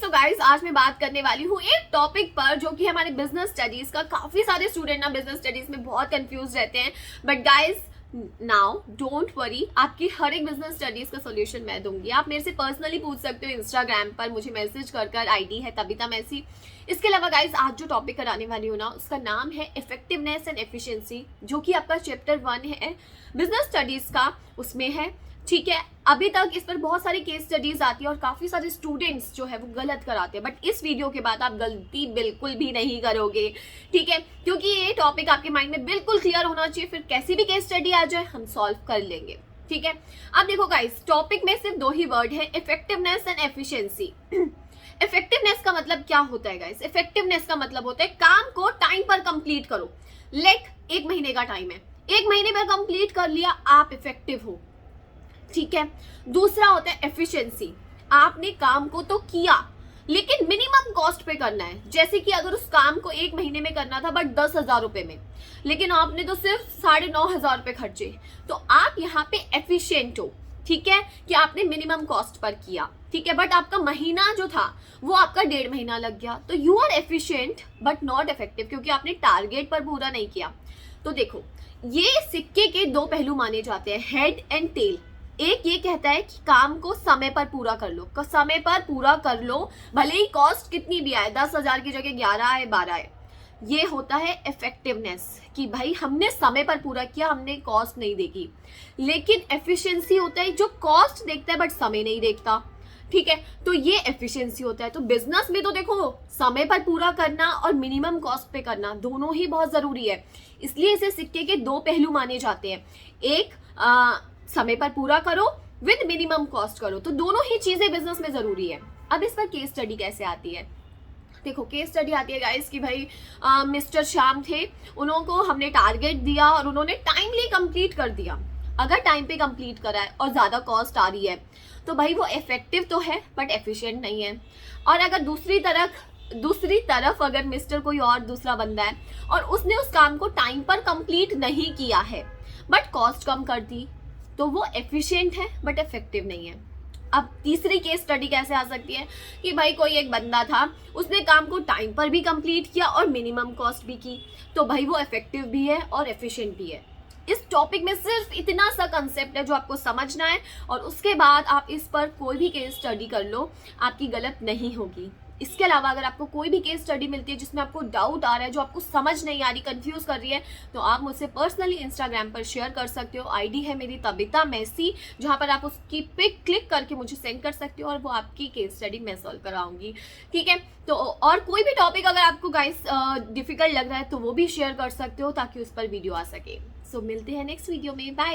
तो गाइस आज मैं बात करने वाली हूँ एक टॉपिक पर जो कि हमारे बिजनेस स्टडीज का। काफी सारे स्टूडेंट ना बिजनेस स्टडीज में बहुत कंफ्यूज रहते हैं, but guys now don't worry, आपकी हर एक बिजनेस स्टडीज का सॉल्यूशन मैं दूंगी। आप मेरे से पर्सनली पूछ सकते हो इंस्टाग्राम पर, मुझे मैसेज कर आईडी है तबिता मैसी। इसके अलावा गाइस आज जो टॉपिक कराने वाली हूँ ना, उसका नाम है इफेक्टिवनेस एंड एफिशिएंसी, जो कि आपका चैप्टर 1 है बिजनेस स्टडीज का, उसमें है। ठीक है, अभी तक इस पर बहुत सारी केस स्टडीज आती है और काफी सारे स्टूडेंट्स जो है वो गलत कराते हैं, बट इस वीडियो के बाद आप गलती बिल्कुल भी नहीं करोगे। ठीक है, क्योंकि ये टॉपिक आपके माइंड में बिल्कुल क्लियर होना चाहिए, फिर कैसी भी केस स्टडी आ जाए हम सॉल्व कर लेंगे। ठीक है, अब देखो गाइस, टॉपिक में सिर्फ 2 ही वर्ड है, इफेक्टिवनेस एंड एफिशिएंसी। इफेक्टिवनेस का मतलब क्या होता है गाइस? इफेक्टिवनेस का मतलब होता है काम को टाइम पर कंप्लीट करो। लाइक 1 महीने का टाइम है, 1 महीने में कंप्लीट कर लिया, आप इफेक्टिव हो। ठीक है, दूसरा होता है एफिशिएंसी, आपने काम को तो किया लेकिन मिनिमम कॉस्ट पे करना है। जैसे कि अगर उस काम को 1 महीने में करना था बट 10,000 रुपए में, लेकिन आपने तो सिर्फ 9,500 रुपए खर्चे, तो आप यहाँ पे एफिशिएंट हो। ठीक है, कि आपने मिनिमम कॉस्ट पर किया। ठीक है, बट आपका महीना जो था वो आपका 1.5 महीना लग गया, तो you are efficient but not effective, क्योंकि आपने टारगेट पर पूरा नहीं किया। तो देखो, ये सिक्के के 2 पहलू माने जाते हैं, हेड एंड टेल। एक ये कहता है कि काम को समय पर पूरा कर लो, समय पर पूरा कर लो, भले ही कॉस्ट कितनी भी आए, 10,000 की जगह 11 आए, 12 आए। ये होता है इफेक्टिवनेस, कि भाई हमने समय पर पूरा किया, हमने कॉस्ट नहीं देखी। लेकिन एफिशिएंसी होता है जो कॉस्ट देखता है बट समय नहीं देखता। ठीक है, तो ये एफिशिएंसी होता है। तो बिजनेस में तो देखो, समय पर पूरा करना और मिनिमम कॉस्ट पे करना दोनों ही बहुत जरूरी है, इसलिए इसे सिक्के के 2 पहलू माने जाते हैं। एक समय पर पूरा करो, विद मिनिमम कॉस्ट करो, तो दोनों ही चीजें बिजनेस में जरूरी है। अब इस पर केस स्टडी कैसे आती है? देखो, केस स्टडी आती है गाइस कि भाई मिस्टर श्याम थे, उनको हमने टारगेट दिया और उन्होंने टाइमली कंप्लीट कर दिया। अगर टाइम पे कंप्लीट करा है और ज्यादा कॉस्ट आ रही है तो भाई वो इफेक्टिव तो है बट एफिशिएंट नहीं है। और अगर दूसरी तरफ अगर मिस्टर कोई और दूसरा बंदा है और उसने उस काम को टाइम पर कंप्लीट नहीं किया है बट कॉस्ट कम कर दी, तो वो एफिशिएंट है बट इफेक्टिव नहीं है। अब तीसरी केस स्टडी कैसे आ सकती है कि भाई कोई एक बंदा था, उसने काम को टाइम पर भी कंप्लीट किया और मिनिमम कॉस्ट भी की, तो भाई वो इफेक्टिव भी है और एफिशिएंट भी है। इस टॉपिक में सिर्फ इतना सा कंसेप्ट है जो आपको समझना है, और उसके बाद आप इस पर कोई भी केस स्टडी कर लो, आपकी गलत नहीं होगी। इसके अलावा अगर आपको कोई भी केस स्टडी मिलती है जिसमें आपको डाउट आ रहा है, जो आपको समझ नहीं आ रही, कंफ्यूज कर रही है, तो आप मुझसे पर्सनली इंस्टाग्राम पर शेयर कर सकते हो। आईडी है मेरी तबिता मैसी, जहां पर आप उसकी पिक क्लिक करके मुझे सेंड कर सकते हो और वो आपकी केस स्टडी मैं सॉल्व कराऊंगी। ठीक है, तो और कोई भी टॉपिक अगर आपको गाइस डिफिकल्ट लग रहा है तो वो भी शेयर कर सकते हो ताकि उस पर वीडियो आ सके। सो मिलते हैं नेक्स्ट वीडियो में, बाय।